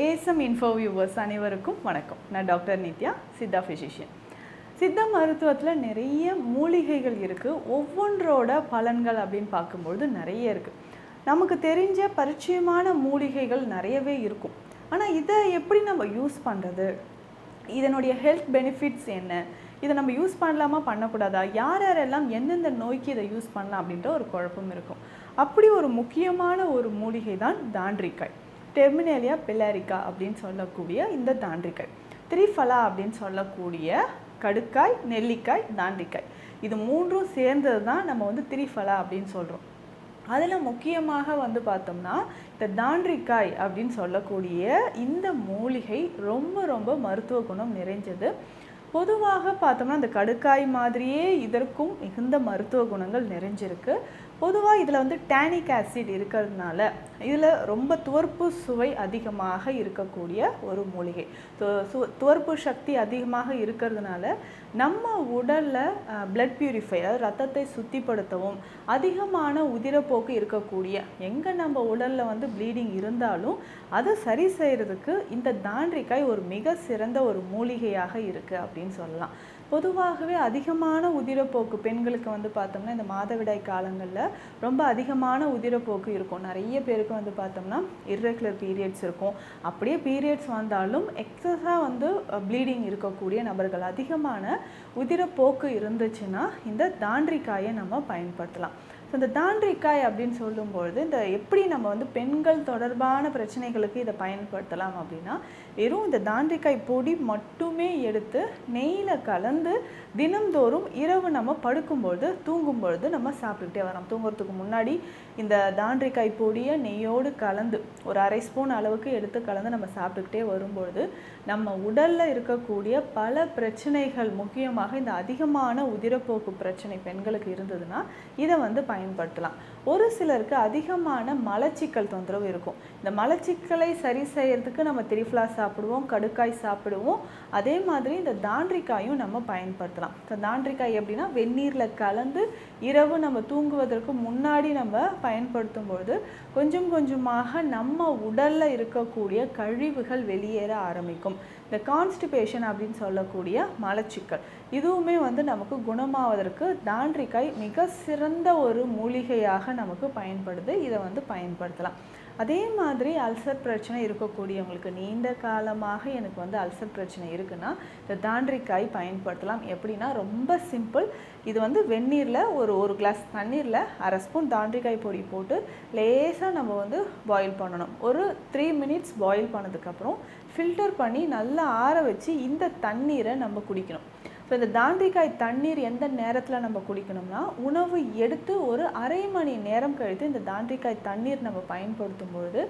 ASM info viewers அனைவருக்கும் வணக்கம். நான் டாக்டர் நித்யா, சித்தா ஃபிசிஷியன். சித்த மருத்துவத்தில் நிறைய மூலிகைகள் இருக்குது. ஒவ்வொன்றோட பலன்கள் அப்படின்னு பார்க்கும்பொழுது நிறைய இருக்குது. நமக்கு தெரிஞ்ச பரிச்சயமான மூலிகைகள் நிறையவே இருக்கும். ஆனால் இதை எப்படி நம்ம யூஸ் பண்ணுறது, இதனுடைய ஹெல்த் பெனிஃபிட்ஸ் என்ன, இதை நம்ம யூஸ் பண்ணலாமா பண்ணக்கூடாதா, யார் யாரெல்லாம் எந்தெந்த நோய்க்கு இதை யூஸ் பண்ணலாம் அப்படின்ற ஒரு குழப்பம் இருக்கும். அப்படி ஒரு முக்கியமான ஒரு மூலிகை தான் தாண்டிக்காய். டெர்மினேலியா பில்லாரிக்கா அப்படின்னு சொல்லக்கூடிய இந்த தாண்டிக்காய், திரிஃபலா அப்படின்னு சொல்லக்கூடிய கடுக்காய், நெல்லிக்காய், தாண்டிக்காய், இது மூன்றும் சேர்ந்தது தான் நம்ம திரிஃபலா அப்படின்னு சொல்கிறோம். அதில் முக்கியமாக பார்த்தோம்னா இந்த தாண்டிக்காய் அப்படின்னு சொல்லக்கூடிய இந்த மூலிகை ரொம்ப ரொம்ப மருத்துவ குணம் நிறைஞ்சது. பொதுவாக பார்த்தோம்னா இந்த கடுக்காய் மாதிரியே இதற்கும் மிகுந்த மருத்துவ குணங்கள் நிறைஞ்சிருக்கு. பொதுவாக இதில் டேனிக் ஆசிட் இருக்கிறதுனால இதில் ரொம்ப துவர்ப்பு சுவை அதிகமாக இருக்கக்கூடிய ஒரு மூலிகை. துவர்ப்பு சக்தி அதிகமாக இருக்கிறதுனால நம்ம உடலில் பிளட் பியூரிஃபை, அதாவது ரத்தத்தை சுத்திப்படுத்தவும், அதிகமான உதிரப்போக்கு இருக்கக்கூடிய எங்கே நம்ம உடலில் ப்ளீடிங் இருந்தாலும் அதை சரி செய்கிறதுக்கு இந்த தாண்டிக்காய் ஒரு மிக சிறந்த ஒரு மூலிகையாக இருக்குது அப்படின்னு சொல்லலாம். பொதுவாகவே அதிகமான உதிரப்போக்கு பெண்களுக்கு பார்த்தோம்னா இந்த மாதவிடாய் காலங்களில் ரொம்ப அதிகமான உதிரப்போக்கு இருக்கும். நிறைய பேருக்கு பார்த்தோம்னா இர்ரெகுலர் பீரியட்ஸ் இருக்கும். அப்படியே பீரியட்ஸ் வந்தாலும் எக்ஸஸாக ப்ளீடிங் இருக்கக்கூடிய நபர்கள், அதிகமான உதிரப்போக்கு இருந்துச்சுன்னா இந்த தாண்டிக்காயை நம்ம பயன்படுத்தலாம். ஸோ இந்த தாண்டிக்காய் அப்படின்னு சொல்லும்பொழுது இந்த எப்படி நம்ம பெண்கள் தொடர்பான பிரச்சனைகளுக்கு இதை பயன்படுத்தலாம் அப்படின்னா, வெறும் இந்த தாண்டிக்காய் பொடி மட்டுமே எடுத்து நெய்யில் கலந்து தினம்தோறும் இரவு நம்ம படுக்கும்பொழுது தூங்கும்பொழுது நம்ம சாப்பிட்டுக்கிட்டே வரோம். தூங்குறதுக்கு முன்னாடி இந்த தாண்டிக்காய் பொடியை நெய்யோடு கலந்து ஒரு 1/2 ஸ்பூன் அளவுக்கு எடுத்து கலந்து நம்ம சாப்பிட்டுக்கிட்டே வரும்பொழுது நம்ம உடலில் இருக்கக்கூடிய பல பிரச்சனைகள், முக்கியமாக இந்த அதிகமான உதிரப்போக்கு பிரச்சனை பெண்களுக்கு இருந்ததுன்னா இதை பயன்படுத்தலாம். ஒரு சிலருக்கு அதிகமான மலச்சிக்கல் தொந்தரவு இருக்கும். இந்த மலச்சிக்கலை சரி செய்யறதுக்கு நம்ம திரிஃபலா சாப்பிடுவோம், கடுக்காய் சாப்பிடுவோம். அதே மாதிரி இந்த தாண்டிக்காயும் நம்ம பயன்படுத்தலாம். இந்த தாண்டிக்காய் எப்படின்னா வெந்நீரில் கலந்து இரவு நம்ம தூங்குவதற்கு முன்னாடி நம்ம பயன்படுத்தும் பொழுது கொஞ்சம் கொஞ்சமாக நம்ம உடலில் இருக்கக்கூடிய கழிவுகள் வெளியேற ஆரம்பிக்கும். இந்த கான்ஸ்டிபேஷன் அப்படின்னு சொல்லக்கூடிய மலச்சிக்கல் இதுவுமே நமக்கு குணமாவதற்கு தாண்டிக்காய் மிக சிறந்த ஒரு மூலிகையாக நமக்கு பயன்படுது. இதை பயன்படுத்தலாம். அதே மாதிரி அல்சர் பிரச்சனை இருக்கக்கூடியவங்களுக்கு, நீண்ட காலமாக எனக்கு அல்சர் பிரச்சனை இருக்குன்னா இந்த தாண்டிக்காய் பயன்படுத்தலாம். எப்படின்னா ரொம்ப சிம்பிள். இது வெந்நீரில் ஒரு கிளாஸ் தண்ணீரில் 1/2 ஸ்பூன் தாண்டிக்காய் பொடி போட்டு லேசாக நம்ம பாயில் பண்ணணும். ஒரு 3 மினிட்ஸ் பாயில் பண்ணதுக்கப்புறம் ஃபில்டர் பண்ணி நல்லா ஆற வச்சு இந்த தண்ணீரை நம்ம குடிக்கணும். ஸோ இந்த தாண்டிக்காய் தண்ணீர் எந்த நேரத்தில் நம்ம குடிக்கணும்னா, உணவு எடுத்து ஒரு 1/2 மணி நேரம் கழித்து இந்த தாண்டிக்காய் தண்ணீர் நம்ம பயன்படுத்தும் பொழுது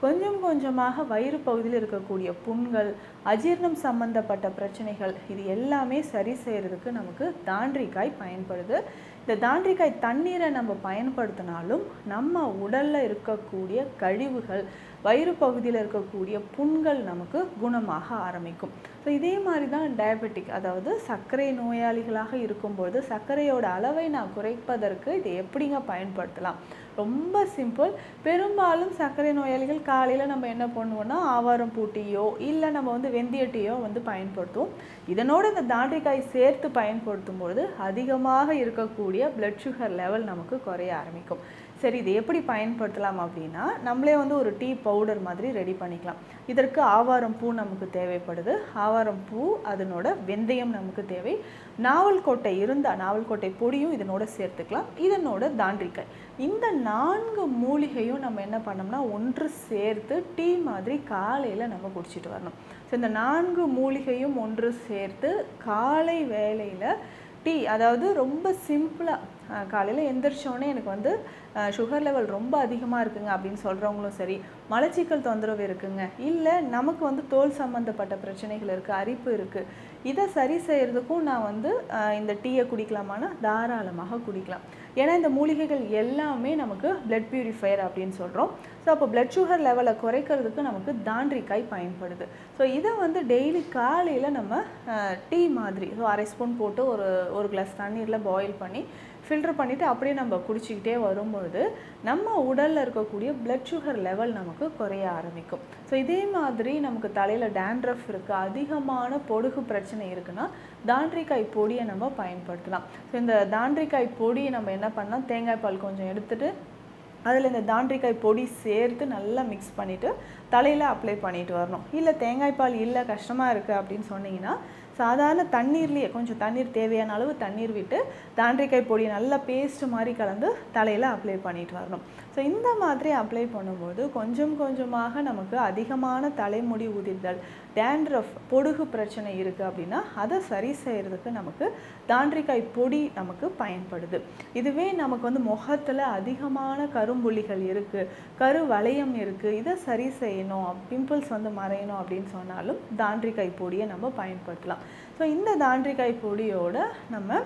கொஞ்சம் கொஞ்சமாக வயிறு பகுதியில் இருக்கக்கூடிய புண்கள், அஜீரணம் சம்பந்தப்பட்ட பிரச்சனைகள், இது எல்லாமே சரி செய்கிறதுக்கு நமக்கு தாண்டிக்காய் பயன்படுது. இந்த தாண்டிக்காய் தண்ணீரை நம்ம பயன்படுத்தினாலும் நம்ம உடலில் இருக்கக்கூடிய கழிவுகள், வயிறு பகுதியில் இருக்கக்கூடிய புண்கள் நமக்கு குணமாக ஆரம்பிக்கும். ஸோ இதே மாதிரி தான் டயபெட்டிக், அதாவது சர்க்கரை நோயாளிகளாக இருக்கும்பொழுது சர்க்கரையோட அளவை நான் குறைப்பதற்கு இதை எப்படிங்க பயன்படுத்தலாம்? ரொம்ப சிம்பிள். பெரும்பாலும் சர்க்கரை நோயாளிகள் காலையில் நம்ம என்ன பண்ணுவோம்னா ஆவாரம் பூட்டியோ இல்லை நம்ம வெந்தய டீயோ பயன்படுத்துவோம். இதனோட இந்த தாண்டிக்காய் சேர்த்து பயன்படுத்தும் பொழுது அதிகமாக இருக்கக்கூடிய பிளட் சுகர் லெவல் நமக்கு குறைய ஆரம்பிக்கும். சரி, இது எப்படி பயன்படுத்தலாம் அப்படின்னா, நம்மளே ஒரு டீ பவுடர் மாதிரி ரெடி பண்ணிக்கலாம். இதற்கு ஆவாரம் பூ நமக்கு தேவைப்படுது. ஆவாரம் பூ, அதனோட வெந்தயம் நமக்கு தேவை. நாவல்கொட்டை இருந்தால் நாவல்கொட்டை பொடியும் இதனோட சேர்த்துக்கலாம். இதனோட தாண்டிக்காய், இந்த 4 மூலிகையும் நம்ம என்ன பண்ணோம்னா ஒன்று சேர்த்து டீ மாதிரி காலையில் நம்ம குடிச்சிட்டு வரணும். ஸோ இந்த 4 மூலிகையும் ஒன்று சேர்த்து காலை வேளையில் டீ, அதாவது ரொம்ப சிம்பிளாக காலையில் எந்திரிச்சோடனே எனக்கு சுகர் லெவல் ரொம்ப அதிகமாக இருக்குங்க அப்படின்னு சொல்கிறவங்களும் சரி, மலச்சிக்கல் தொந்தரவு இருக்குங்க, இல்லை நமக்கு தோல் சம்மந்தப்பட்ட பிரச்சனைகள் இருக்குது, அரிப்பு இருக்குது, இதை சரி செய்கிறதுக்கும் நான் இந்த டீயை குடிக்கலாமான்னா தாராளமாக குடிக்கலாம். ஏன்னா இந்த மூலிகைகள் எல்லாமே நமக்கு பிளட் பியூரிஃபையர் அப்படின்னு சொல்கிறோம். ஸோ அப்போ பிளட் சுகர் லெவலை குறைக்கிறதுக்கு நமக்கு தாண்டிக்காய் பயன்படுது. ஸோ இதை டெய்லி காலையில் நம்ம டீ மாதிரி 1/2 ஸ்பூன் போட்டு ஒரு கிளாஸ் தண்ணீரில் பாயில் பண்ணி ஃபில்டர் பண்ணிவிட்டு அப்படியே நம்ம குடிச்சிக்கிட்டே வரும்பொழுது நம்ம உடலில் இருக்கக்கூடிய பிளட் சுகர் லெவல் நமக்கு குறைய ஆரம்பிக்கும். ஸோ இதே மாதிரி நமக்கு தலையில் டேண்ட்ரஃப் இருக்குது, அதிகமான பொடுகு பிரச்சனை இருக்குன்னா தாண்டிக்காய் பொடியை நம்ம பயன்படுத்தலாம். ஸோ இந்த தாண்டிக்காய் பொடியை நம்ம என்ன பண்ணலாம், தேங்காய் பால் கொஞ்சம் எடுத்துகிட்டு அதில் இந்த தாண்டிக்காய் பொடி சேர்த்து நல்லா மிக்ஸ் பண்ணிவிட்டு தலையில் அப்ளை பண்ணிட்டு வரணும். இல்லை தேங்காய் பால் இல்லை கஷ்டமாக இருக்குது அப்படின்னு சொன்னீங்கன்னா சாதாரண தண்ணீர்லேயே கொஞ்சம் தண்ணீர் தேவையான அளவு தண்ணீர் விட்டு தாண்டிக்காய் பொடி நல்லா பேஸ்ட் மாதிரி கலந்து தலையில் அப்ளை பண்ணிட்டு வரணும். ஸோ இந்த மாதிரி அப்ளை பண்ணும்போது கொஞ்சம் கொஞ்சமாக நமக்கு அதிகமான தலைமுடி உதிர்தல், டேண்ட்ரஃப், பொடுகு பிரச்சனை இருக்குது அப்படின்னா அதை சரி செய்கிறதுக்கு நமக்கு தாண்டிக்காய் பொடி நமக்கு பயன்படுது. இதுவே நமக்கு வந்து முகத்தில் அதிகமான கரும்புள்ளிகள் இருக்குது, கரு வளையம் இருக்குது, இதை சரி செய்யணும், பிம்பிள்ஸ் வந்து மறையணும் அப்படின்னு சொன்னாலும் தாண்டிக்காய் பொடியை நம்ம பயன்படுத்தலாம். ஸோ இந்த தாண்டிக்காய் பொடியோட நம்ம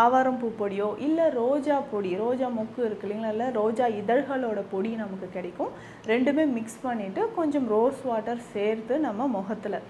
ஆவாரம் பூ பொடியோ இல்லை ரோஜா பொடி, ரோஜா மொக்கு இருக்கு இல்லைங்களா, இல்லை ரோஜா இதழ்களோட பொடி நமக்கு கிடைக்கும். ரெண்டுமே மிக்ஸ் பண்ணிவிட்டு கொஞ்சம் ரோஸ் வாட்டர் சேர்த்து நம்ம முகத்தில்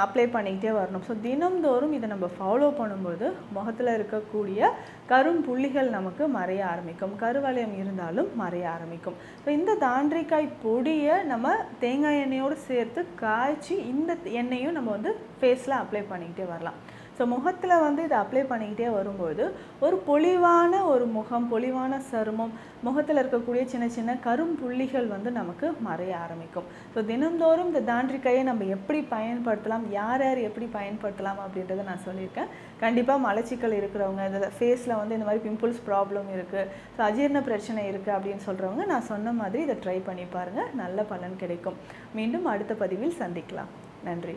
அப்ளை பண்ணிக்கிட்டே வரணும். ஸோ தினம்தோறும் இதை நம்ம ஃபாலோ பண்ணும்போது முகத்தில் இருக்கக்கூடிய கரும்புள்ளிகள் நமக்கு மறைய ஆரம்பிக்கும், கருவளையம் இருந்தாலும் மறைய ஆரம்பிக்கும். ஸோ இந்த தாண்டிக்காய் பொடியை நம்ம தேங்காய் எண்ணெயோடு சேர்த்து காய்ச்சி இந்த எண்ணெயும் நம்ம வந்து ஃபேஸில் அப்ளை பண்ணிக்கிட்டே வரலாம். ஸோ முகத்தில் வந்து இதை அப்ளை பண்ணிக்கிட்டே வரும்போது ஒரு பொலிவான ஒரு முகம், பொலிவான சருமம், முகத்தில் இருக்கக்கூடிய சின்ன சின்ன கரும்புள்ளிகள் வந்து நமக்கு மறைய ஆரம்பிக்கும். ஸோ தினந்தோறும் இந்த தாண்டிக்காயை நம்ம எப்படி பயன்படுத்தலாம், யார் யார் எப்படி பயன்படுத்தலாம் அப்படின்றத நான் சொல்லியிருக்கேன். கண்டிப்பாக மலச்சிக்கல் இருக்கிறவங்க, இதில் ஃபேஸில் வந்து இந்த மாதிரி பிம்பிள்ஸ் ப்ராப்ளம் இருக்குது, ஸோ அஜீரண பிரச்சனை இருக்குது அப்படின்னு சொல்கிறவங்க நான் சொன்ன மாதிரி இதை ட்ரை பண்ணி பாருங்கள், நல்ல பலன் கிடைக்கும். மீண்டும் அடுத்த பதிவில் சந்திக்கலாம். நன்றி.